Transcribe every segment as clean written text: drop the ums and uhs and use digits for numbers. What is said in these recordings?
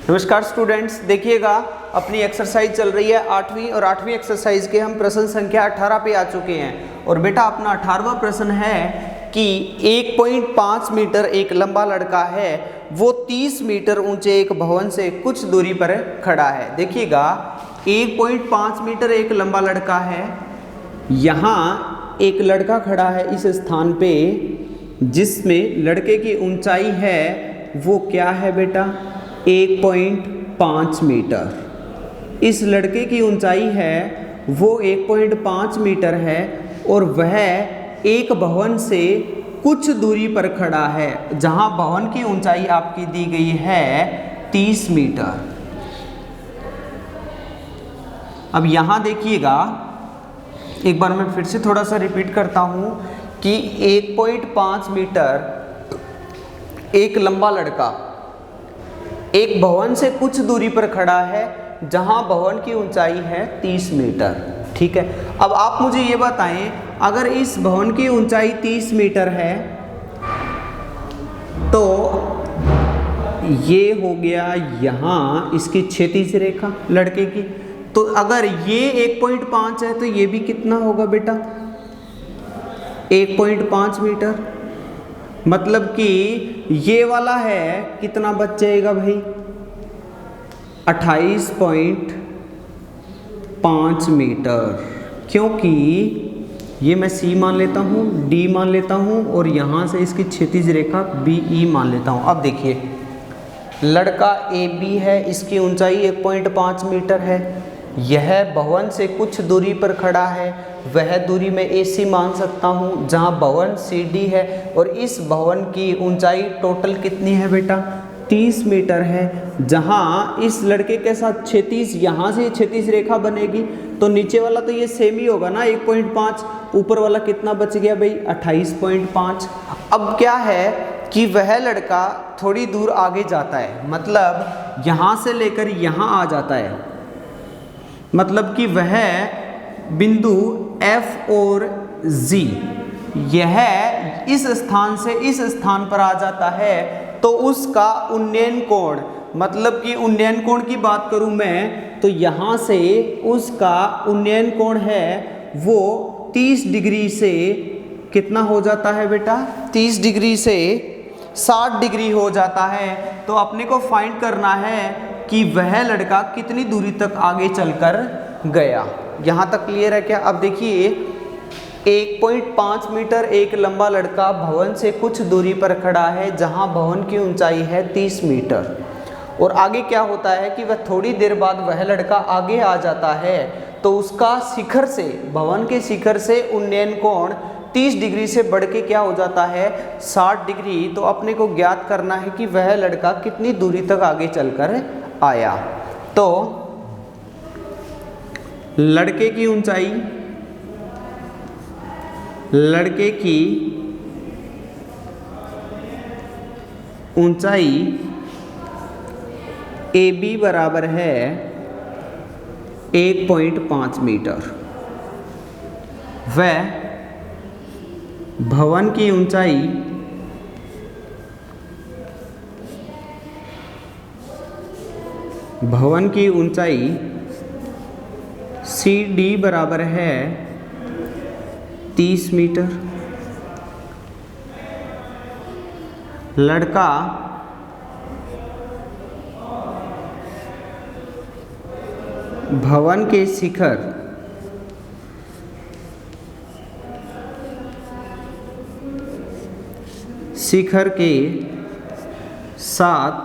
नमस्कार स्टूडेंट्स, देखिएगा अपनी एक्सरसाइज चल रही है 8वीं और 8वीं एक्सरसाइज के हम प्रश्न संख्या 18 पे आ चुके हैं। और बेटा अपना 18वां प्रश्न है कि 1.5 मीटर एक लंबा लड़का है, वो 30 मीटर ऊंचे एक भवन से कुछ दूरी पर खड़ा है। देखिएगा 1.5 मीटर एक लंबा लड़का है, यहाँ एक लड़का खड़ा है इस स्थान पे जिसमें लड़के की ऊंचाई है वो क्या है बेटा 1.5 मीटर। इस लड़के की ऊंचाई है वो 1.5 मीटर है और वह एक भवन से कुछ दूरी पर खड़ा है, जहां भवन की ऊंचाई आपकी दी गई है 30 मीटर। अब यहां देखिएगा, एक बार मैं फिर से थोड़ा सा रिपीट करता हूं कि 1.5 मीटर एक लंबा लड़का एक भवन से कुछ दूरी पर खड़ा है, जहां भवन की ऊंचाई है 30 मीटर। ठीक है, अब आप मुझे ये बताएं, अगर इस भवन की ऊंचाई 30 मीटर है तो ये हो गया यहाँ इसकी क्षैतिज रेखा लड़के की, तो अगर ये 1.5 है तो ये भी कितना होगा बेटा 1.5 मीटर। मतलब कि ये वाला है कितना बच जाएगा भाई 28.5 मीटर, क्योंकि ये मैं C मान लेता हूँ, D मान लेता हूँ और यहाँ से इसकी क्षैतिज रेखा BE मान लेता हूँ। अब देखिए लड़का AB है, इसकी ऊंचाई 1.5 मीटर है, यह भवन से कुछ दूरी पर खड़ा है, वह दूरी मैं AC मान सकता हूँ, जहाँ भवन CD है और इस भवन की ऊंचाई टोटल कितनी है बेटा 30 मीटर है। जहाँ इस लड़के के साथ क्षैतिज, यहाँ से क्षैतिज रेखा बनेगी तो नीचे वाला तो ये सेम ही होगा ना 1.5, ऊपर वाला कितना बच गया भाई 28.5। अब क्या है कि वह लड़का थोड़ी दूर आगे जाता है, मतलब यहाँ से लेकर यहाँ आ जाता है, मतलब कि वह बिंदु F और G यह इस स्थान से इस स्थान पर आ जाता है, तो उसका उन्नयन कोण, मतलब कि उन्नयन कोण की बात करूं मैं तो यहाँ से उसका उन्नयन कोण है वो 30 डिग्री से कितना हो जाता है बेटा 30 डिग्री से 60 डिग्री हो जाता है। तो अपने को फाइंड करना है कि वह लड़का कितनी दूरी तक आगे चलकर गया। यहाँ तक क्लियर है क्या? अब देखिए 1.5 मीटर एक लंबा लड़का भवन से कुछ दूरी पर खड़ा है, जहाँ भवन की ऊंचाई है 30 मीटर। और आगे क्या होता है कि वह थोड़ी देर बाद वह लड़का आगे आ जाता है, तो उसका शिखर से, भवन के शिखर से उन्नयन कोण 30 डिग्री से बढ़ के क्या हो जाता है 60 डिग्री। तो अपने को ज्ञात करना है कि वह लड़का कितनी दूरी तक आगे चलकर आया। तो लड़के की ऊंचाई, लड़के की ऊंचाई AB बराबर है 1.5 मीटर, वह भवन की ऊंचाई CD बराबर है 30 मीटर। लड़का भवन के शिखर के साथ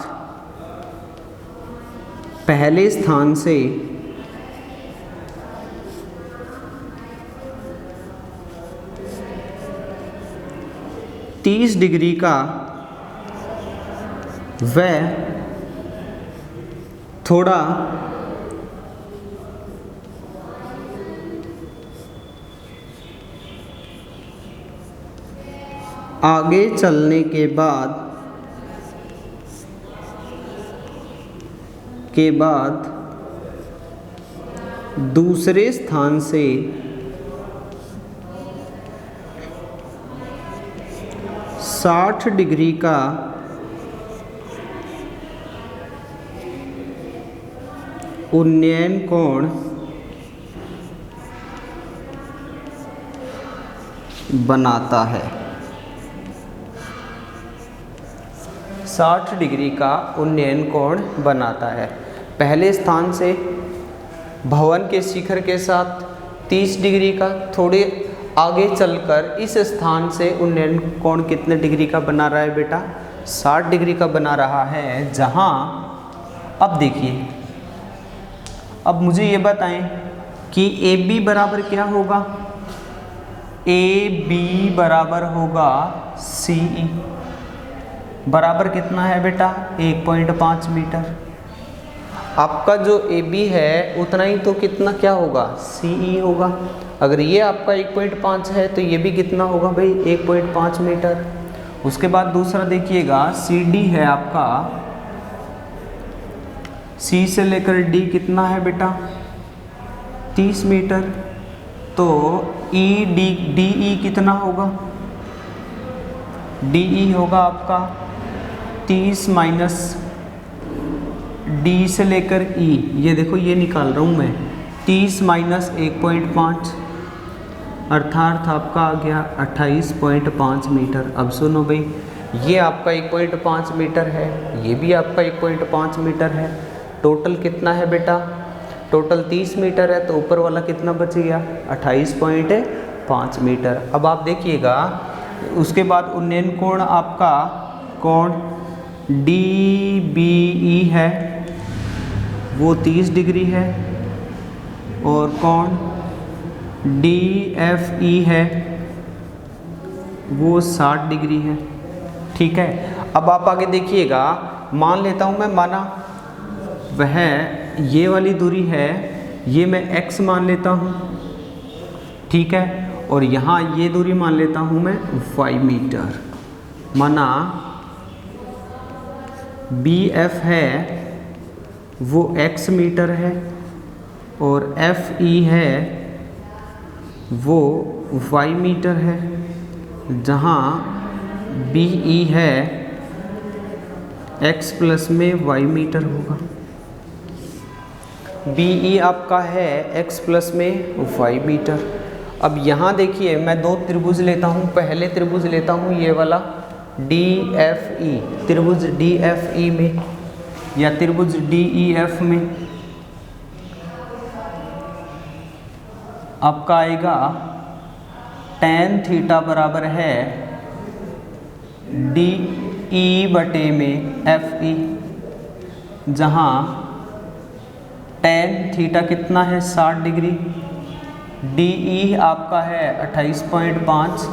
पहले स्थान से 30 डिग्री का वह थोड़ा आगे चलने के बाद दूसरे स्थान से 60 डिग्री का उन्नयन कोण बनाता है। 60 डिग्री का उन्नयन कोण बनाता है। पहले स्थान से भवन के शिखर के साथ 30 डिग्री का, थोड़े आगे चलकर इस स्थान से उन्नयन कोण कितने डिग्री का बना रहा है बेटा? 60 डिग्री का बना रहा है। जहाँ अब देखिए, अब मुझे ये बताएं कि ए बी बराबर क्या होगा? ए बी बराबर होगा सी ई, बराबर कितना है बेटा? 1.5 मीटर। आपका जो ए बी है उतना ही तो कितना क्या होगा? सी ई होगा। अगर ये आपका 1.5 है तो ये भी कितना होगा भाई? 1.5 मीटर। उसके बाद दूसरा देखिएगा, सी डी है आपका, सी से लेकर डी कितना है बेटा? 30 मीटर। तो ई डी ई कितना होगा? डी ई होगा आपका 30 माइनस डी से लेकर ई, ये देखो ये निकाल रहा हूँ मैं, 30 माइनस 1.5 अर्थात आपका आ गया 28.5 मीटर। अब सुनो भाई, ये आपका 1.5 मीटर है, ये भी आपका 1.5 मीटर है। टोटल कितना है बेटा? टोटल 30 मीटर है, तो ऊपर वाला कितना बच गया? 28.5 मीटर। अब आप देखिएगा, उसके बाद उन्नयन कोण आपका कोण डी बी ई है, वो 30 डिग्री है, और कोण डी एफ ई है, वो 60 डिग्री है। ठीक है। अब आप आगे देखिएगा, मान लेता हूँ मैं, माना वह ये वाली दूरी है, ये मैं x मान लेता हूँ, ठीक है, और यहाँ ये दूरी मान लेता हूँ मैं y मीटर। माना बी एफ है वो x मीटर है, और एफ ई है वो y मीटर है, जहाँ बी ई है x प्लस में y मीटर होगा। बी ई आपका है x प्लस में y मीटर। अब यहाँ देखिए, मैं दो त्रिभुज लेता हूँ। पहले त्रिभुज लेता हूँ ये वाला डी एफ ई, त्रिभुज डी एफ ई में या त्रिभुज डी ई एफ में आपका आएगा tan थीटा बराबर है डी ई बटे में एफ ई, जहाँ tan थीटा कितना है? 60 डिग्री। डी ई आपका है 28.5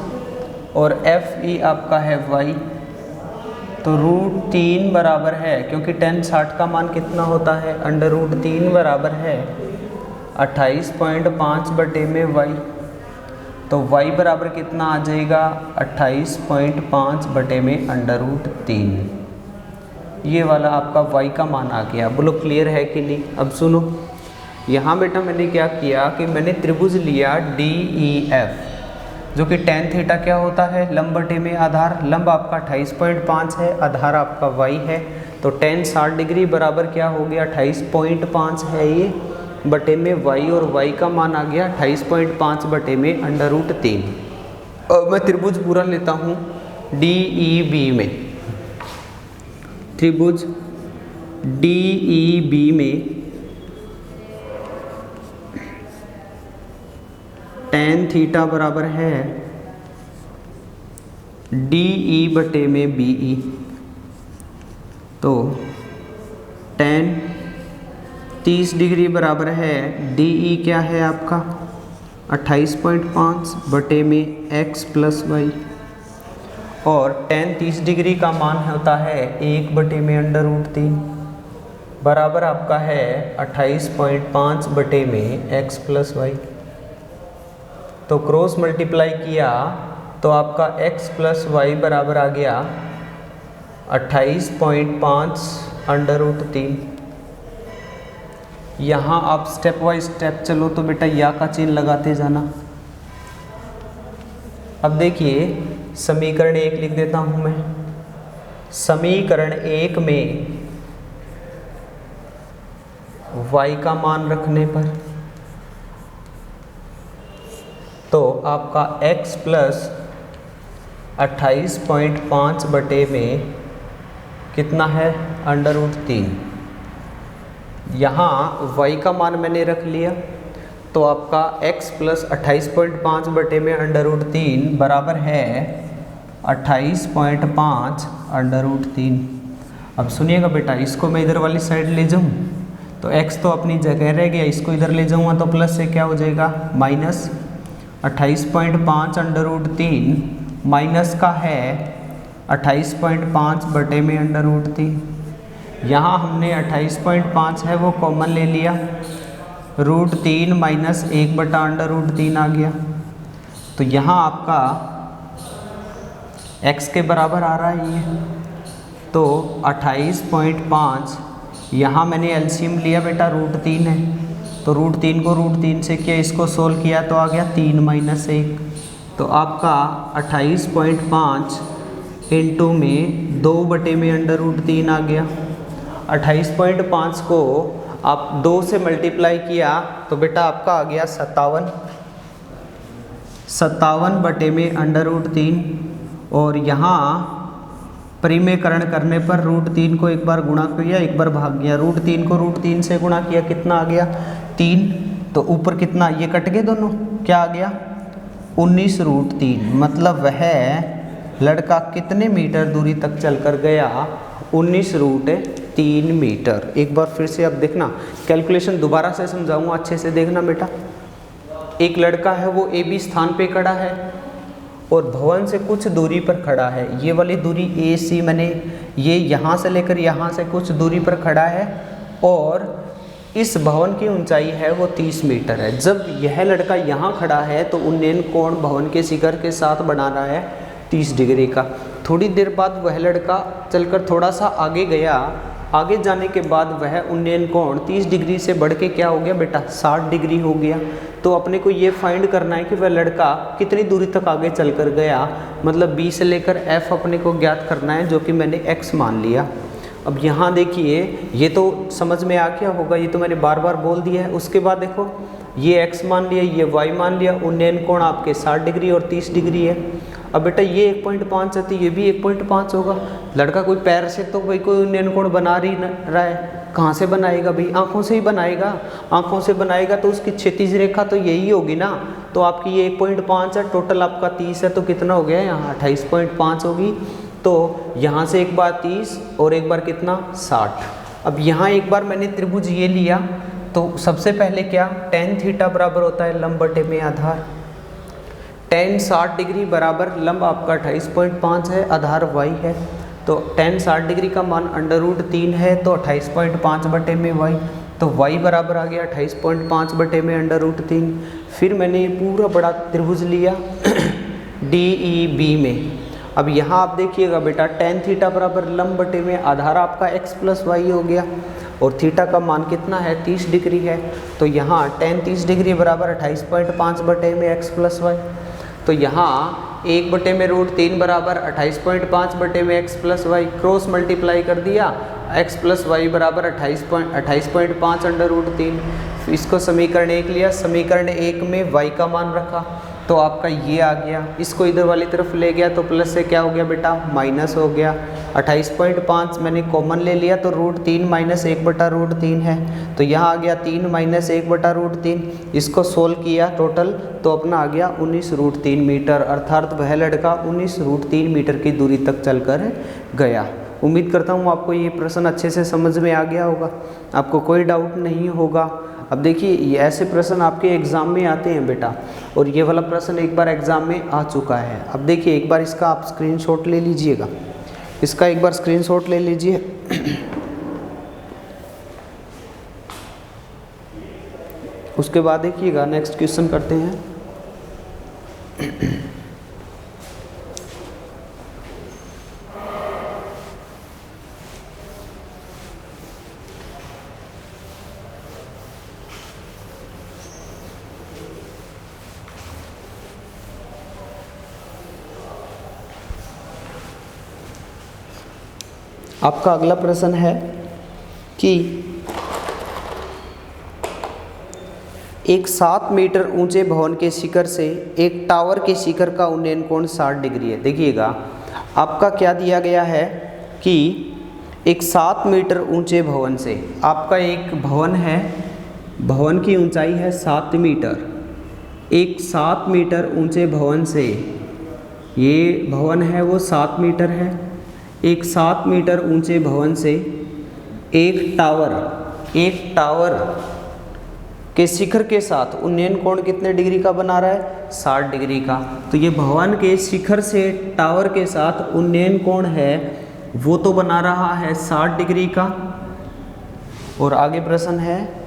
और एफ ई आपका है y, तो √3 बराबर है, क्योंकि tan 60 का मान कितना होता है? √3 बराबर है 28.5 बटे में y, तो y बराबर कितना आ जाएगा? 28.5 बटे में √3। ये वाला आपका y का मान आ गया। बोलो क्लियर है कि नहीं? अब सुनो, यहाँ बेटा मैंने क्या किया कि मैंने त्रिभुज लिया डी ई एफ, जो कि tan थीटा क्या होता है? लंब बटे में आधार। लंब आपका 28.5 है, आधार आपका y है, तो tan 60 डिग्री बराबर क्या हो गया? 28.5 है ये बटे में y, और y का मान आ गया 28.5 बटे में √3। अब मैं त्रिभुज पूरा लेता हूँ डी ई बी में। त्रिभुज डी ई बी में tan थीटा बराबर है डी ई बटे में बी ई, तो tan 30 डिग्री बराबर है डी ई क्या है आपका? 28.5 बटे में x प्लस वाई, और tan 30 डिग्री का मान होता है 1 बटे में √3 बराबर आपका है 28.5 बटे में x प्लस वाई। तो क्रॉस मल्टीप्लाई किया तो आपका x प्लस वाई बराबर आ गया 28.5 √3। यहाँ आप स्टेप बाय स्टेप चलो तो बेटा या का चिन्ह लगाते जाना। अब देखिए, समीकरण 1 लिख देता हूँ मैं। समीकरण 1 में y का मान रखने पर, तो आपका x प्लस 28.5 बटे में कितना है, √3। यहाँ y का मान मैंने रख लिया, तो आपका x प्लस 28.5 बटे में √3 बराबर है 28.5 √3। अब सुनिएगा बेटा, इसको मैं इधर वाली साइड ले जाऊँ तो x तो अपनी जगह रह गया, इसको इधर ले जाऊँगा तो प्लस से क्या हो जाएगा, माइनस 28.5 √3 माइनस का है 28.5 बटे में √3। यहाँ हमने 28.5 है वो कॉमन ले लिया, √3 माइनस 1 बटा √3 आ गया। तो यहाँ आपका x के बराबर आ रहा है ये, तो 28.5 यहाँ मैंने एलसीएम लिया बेटा, √3 है, तो √3 को √3 से किया, इसको सोल्व किया तो आ गया 3 माइनस 1। तो आपका 28.5 इंटू में 2 बटे में √3 आ गया। 28.5 को आप 2 से मल्टीप्लाई किया तो बेटा आपका आ गया 57 बटे में √3। और यहाँ परिमेयकरण करने पर √3 को एक बार गुणा किया, एक बार भाग गया, √3 को √3 से गुणा किया, कितना आ गया 3। तो ऊपर कितना, ये कट गए दोनों, क्या आ गया 19 √3। मतलब वह लड़का कितने मीटर दूरी तक चलकर गया, 19 √3 मीटर। एक बार फिर से अब देखना, कैलकुलेशन दोबारा से समझाऊंगा, अच्छे से देखना बेटा। एक लड़का है वो ए बी स्थान पे खड़ा है और भवन से कुछ दूरी पर खड़ा है। ये वाली दूरी ए सी, मैंने ये यहाँ से लेकर यहाँ से कुछ दूरी पर खड़ा है और इस भवन की ऊंचाई है वो 30 मीटर है। जब यह लड़का यहाँ खड़ा है तो उन्नयन कोण भवन के शिखर के साथ बना रहा है 30 डिग्री का। थोड़ी देर बाद वह लड़का चलकर थोड़ा सा आगे गया, आगे जाने के बाद वह उन्नयन कोण 30 डिग्री से बढ़ के क्या हो गया बेटा, 60 डिग्री हो गया। तो अपने को ये फाइंड करना है कि वह लड़का कितनी दूरी तक आगे चलकर गया, मतलब बी से लेकर f अपने को ज्ञात करना है, जो कि मैंने x मान लिया। अब यहाँ देखिए, ये तो समझ में आ गया होगा, ये तो मैंने बार बार बोल दिया है। उसके बाद देखो, ये x मान लिया, ये y मान लिया, उन्नयन कोण आपके 60 डिग्री और 30 डिग्री है। अब बेटा ये 1.5 है तो ये भी 1.5 होगा। लड़का कोई पैर से तो भाई कोई उन्नयन कोण बना रहा है, कहाँ से बनाएगा भाई, आंखों से ही बनाएगा। आंखों से बनाएगा तो उसकी क्षैतिज रेखा तो यही होगी ना। तो आपकी ये 1.5 है, टोटल आपका 30 है, तो कितना हो गया यहाँ 28.5 होगी। तो यहाँ से एक बार 30 और एक बार कितना 60। अब यहाँ एक बार मैंने त्रिभुज ये लिया, तो सबसे पहले क्या, tan थीटा बराबर होता है लंब बटे में आधार। tan 60 डिग्री बराबर लंब आपका 28.5 है, आधार y है। तो tan 60 डिग्री का मान √3 है, तो 28.5 बटे में y, तो y बराबर आ गया 28.5 बटे में √3। फिर मैंने ये पूरा बड़ा त्रिभुज लिया DEB में। अब यहाँ आप देखिएगा बेटा, tan थीटा बराबर लंब बटे में आधार आपका x प्लस वाई हो गया और थीटा का मान कितना है 30 डिग्री है। तो यहाँ tan 30 डिग्री बराबर 28.5 बटे में x प्लस वाई। तो यहाँ 1 बटे में √3 बराबर 28.5 बटे में x plus y, cross multiply कर दिया, x प्लस वाई बराबर 28.5 √3। इसको समीकरण 1 लिया, समीकरण 1 में y का मान रखा तो आपका ये आ गया। इसको इधर वाली तरफ ले गया तो प्लस से क्या हो गया बेटा, माइनस हो गया। 28.5 मैंने कॉमन ले लिया तो √3 माइनस 1 बटा √3 है, तो यहाँ आ गया 3 माइनस 1 बटा √3। इसको सोल्व किया टोटल तो अपना आ गया 19 √3 मीटर, अर्थात वह लड़का 19 √3 मीटर की दूरी तक चलकर गया। उम्मीद करता हूँ आपको ये प्रश्न अच्छे से समझ में आ गया होगा, आपको कोई डाउट नहीं होगा। अब देखिए, ये ऐसे प्रश्न आपके एग्ज़ाम में आते हैं बेटा, और ये वाला प्रश्न एक बार एग्ज़ाम में आ चुका है। अब देखिए, एक बार इसका आप स्क्रीनशॉट ले लीजिएगा, इसका एक बार स्क्रीनशॉट ले लीजिए। उसके बाद देखिएगा, नेक्स्ट क्वेश्चन करते हैं। आपका अगला प्रश्न है कि एक 7 मीटर ऊंचे भवन के शिखर से एक टावर के शिखर का उन्नयन कोण 60 डिग्री है। देखिएगा आपका क्या दिया गया है कि एक 7 मीटर ऊंचे भवन से, आपका एक भवन है, भवन की ऊंचाई है 7 मीटर। एक 7 मीटर ऊंचे भवन से, ये भवन है वो 7 मीटर है, एक 7 मीटर ऊंचे भवन से एक टावर के शिखर के साथ उन्नयन कोण कितने डिग्री का बना रहा है? 60 डिग्री का। तो ये भवन के शिखर से टावर के साथ उन्नयन कोण है वो तो बना रहा है 60 डिग्री का। और आगे प्रश्न है,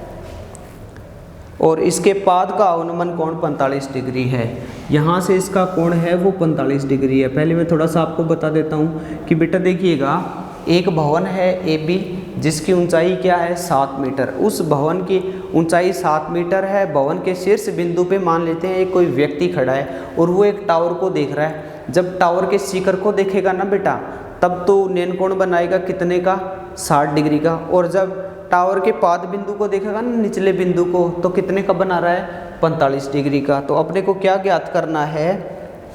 और इसके पाद का अवनमन कोण 45 डिग्री है। यहाँ से इसका कोण है वो 45 डिग्री है। पहले मैं थोड़ा सा आपको बता देता हूँ कि बेटा देखिएगा, एक भवन है AB जिसकी ऊंचाई क्या है? 7 मीटर। उस भवन की ऊंचाई 7 मीटर है। भवन के शीर्ष बिंदु पे मान लेते हैं एक कोई व्यक्ति खड़ा है और वो एक टावर को देख रहा है। जब टावर के शिखर को देखेगा ना बेटा, तब तो उन्नयन कोण बनाएगा कितने का? 60 डिग्री का। और जब टावर के पाद बिंदु को देखेगा ना, निचले बिंदु को, तो कितने का बना रहा है? 45 डिग्री का। तो अपने को क्या ज्ञात करना है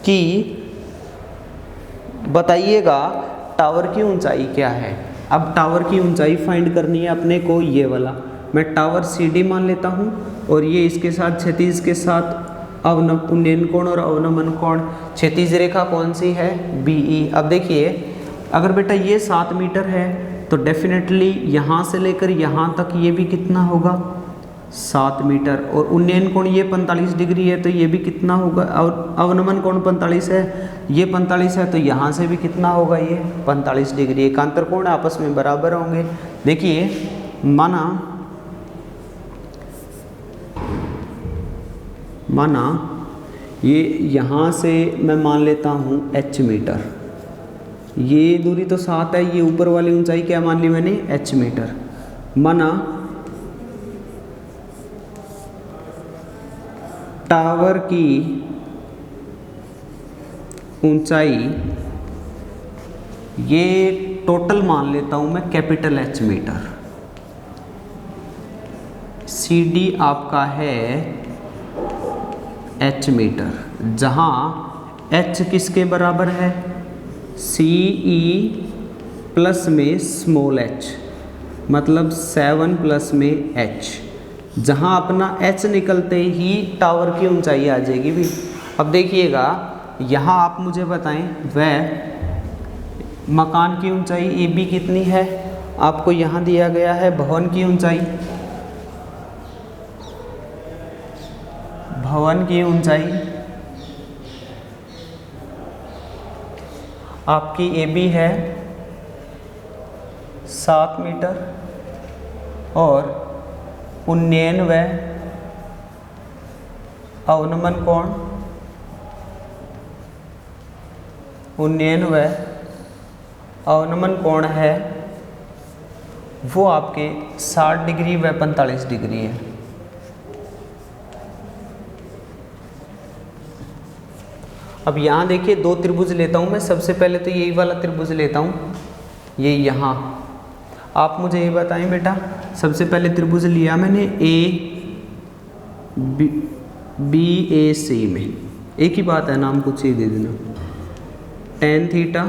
कि बताइएगा टावर की ऊंचाई क्या है। अब टावर की ऊंचाई फाइंड करनी है अपने को, ये वाला मैं टावर CD मान लेता हूँ और ये इसके साथ क्षैतिज के साथ उन्नयन कोण और अवनमन कोण, क्षैतिज रेखा कौन सी है? BE। अब देखिए, अगर बेटा ये 7 मीटर है तो डेफिनेटली यहाँ से लेकर यहाँ तक ये भी कितना होगा? 7 मीटर। और उन्नयन कोण ये 45 डिग्री है तो ये भी कितना होगा? और अवनमन कोण 45 है, ये 45 है, तो यहाँ से भी कितना होगा? ये 45 डिग्री। एकांतर कोण आपस में बराबर होंगे। देखिए, माना ये यहाँ से मैं मान लेता हूँ H मीटर, ये दूरी तो 7 है, ये ऊपर वाली ऊंचाई क्या मान ली मैंने? H metre. माना टावर की ऊंचाई, ये टोटल मान लेता हूं मैं कैपिटल H मीटर। CD आपका है H मीटर, जहां H किसके बराबर है? CE प्लस में स्मॉल h, मतलब 7 प्लस में h। जहाँ अपना h निकलते ही टावर की ऊंचाई आ जाएगी भी। अब देखिएगा, यहाँ आप मुझे बताएं वह मकान की ऊंचाई AB कितनी है? आपको यहाँ दिया गया है भवन की ऊंचाई, आपकी AB है 7 मीटर और उन्नयन व अवनमन कोण है वो आपके 60 डिग्री व 45 डिग्री है। अब यहाँ देखिए, दो त्रिभुज लेता हूँ मैं। सबसे पहले तो यही वाला त्रिभुज लेता हूँ, ये यहाँ। आप मुझे ये बताएं बेटा, सबसे पहले त्रिभुज लिया मैंने ABAC में, एक ही बात है, नाम कुछ ही दे देना। tan थीटा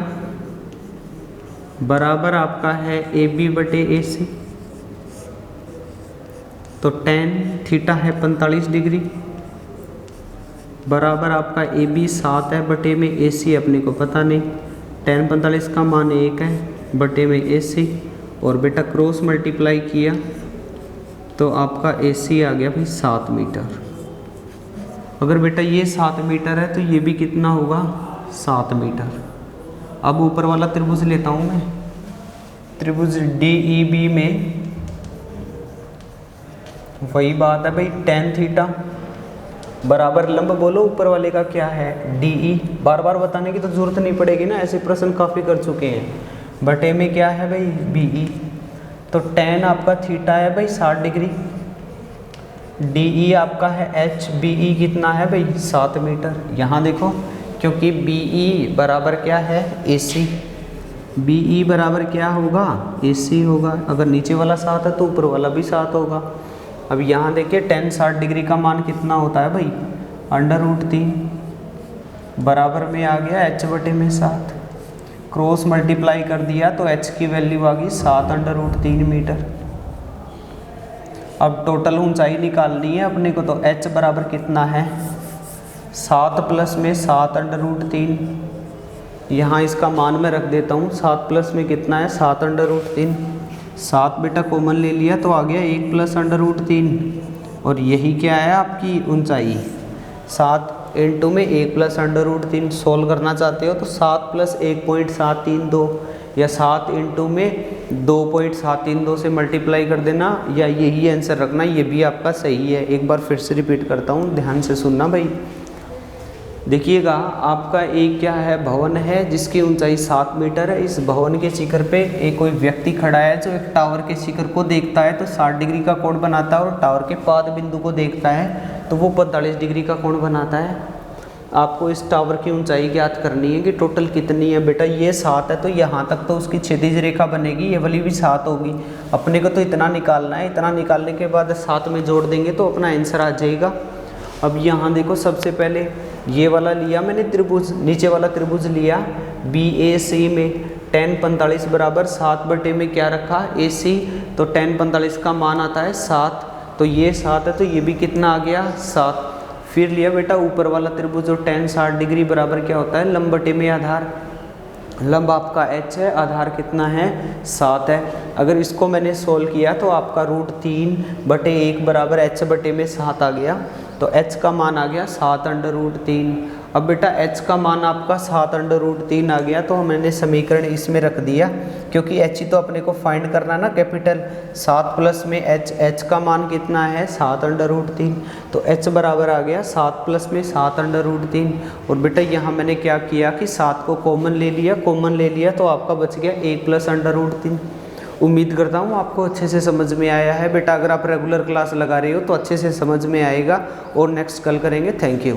बराबर आपका है AB बटे AC, तो tan थीटा है 45 डिग्री, बराबर आपका AB 7 है, बटे में AC अपने को पता नहीं, tan 45 का मान 1 है, बटे में AC, और बेटा क्रॉस मल्टीप्लाई किया तो आपका AC आ गया भाई 7 मीटर। अगर बेटा ये 7 मीटर है तो ये भी कितना होगा? 7 मीटर। अब ऊपर वाला त्रिभुज लेता हूँ मैं, त्रिभुज DEB में वही बात है भाई, tan थीटा बराबर लंब बोलो ऊपर वाले का क्या है? DE। बार बार बताने की तो जरूरत नहीं पड़ेगी ना, ऐसे प्रश्न काफ़ी कर चुके हैं। बटे में क्या है भाई? BE। तो tan आपका थीटा है भाई 60 डिग्री, DE आपका है H, BE कितना है भाई? 7 मीटर। यहाँ देखो, क्योंकि BE बराबर क्या है? AC। BE बराबर क्या होगा? AC होगा। अगर नीचे वाला 7 है तो ऊपर वाला भी 7 होगा। अब यहाँ देखिए tan 60 डिग्री का मान कितना होता है भाई, √3 बराबर में आ गया h/7। क्रॉस मल्टीप्लाई कर दिया तो h की वैल्यू आ गई 7√3 मीटर। अब टोटल ऊंचाई निकालनी है अपने को, तो h बराबर कितना है 7 प्लस में 7√3। यहाँ इसका मान मैं रख देता हूँ, 7 प्लस में कितना है 7√3। 7 बेटा कॉमन ले लिया तो आ गया 1 प्लस √3 और यही क्या है आपकी ऊंचाई। 7 इंटू में 1 प्लस √3 सोल्व करना चाहते हो तो 7 प्लस 1.732 या 7 इंटू में 2.732 से मल्टीप्लाई कर देना या यही आंसर रखना, ये भी आपका सही है। एक बार फिर से रिपीट करता हूँ, ध्यान से सुनना भाई। देखिएगा आपका एक क्या है, भवन है जिसकी ऊंचाई 7 मीटर है। इस भवन के शिखर पे एक कोई व्यक्ति खड़ा है जो एक टावर के शिखर को देखता है तो 60 डिग्री का कोण बनाता है, और टावर के पाद बिंदु को देखता है तो वो 45 डिग्री का कोण बनाता है। आपको इस टावर की ऊंचाई ज्ञात करनी है कि टोटल कितनी है। बेटा ये 7 है तो यहाँ तक तो उसकी क्षैतिज रेखा बनेगी, ये वाली भी 7 होगी। अपने को तो इतना निकालना है, इतना निकालने के बाद 7 में जोड़ देंगे तो अपना आंसर आ जाएगा। अब यहाँ देखो, सबसे पहले ये वाला लिया मैंने त्रिभुज, नीचे वाला त्रिभुज लिया BAC में tan 45 बराबर 7 में क्या रखा AC, तो tan 45 का मान आता है 7, तो ये 7 है तो ये भी कितना आ गया 7। फिर लिया बेटा ऊपर वाला त्रिभुज जो tan 60 डिग्री बराबर क्या होता है लंब बटे में आधार। लंब आपका h है, आधार कितना है 7 है। अगर इसको मैंने सोल्व किया तो आपका √3/1 बराबर h/7 आ गया, तो h का मान आ गया 7√3। अब बेटा h का मान आपका 7√3 आ गया तो मैंने समीकरण इसमें रख दिया, क्योंकि h ही तो अपने को फाइंड करना ना कैपिटल। 7 प्लस में h का मान कितना है 7√3, तो h बराबर आ गया 7 प्लस में 7√3। और बेटा यहाँ मैंने क्या किया कि 7 को कॉमन ले लिया तो आपका बच गया 1 प्लस √3। उम्मीद करता हूँ आपको अच्छे से समझ में आया है। बेटा अगर आप रेगुलर क्लास लगा रहे हो तो अच्छे से समझ में आएगा, और नेक्स्ट कल करेंगे। Thank you.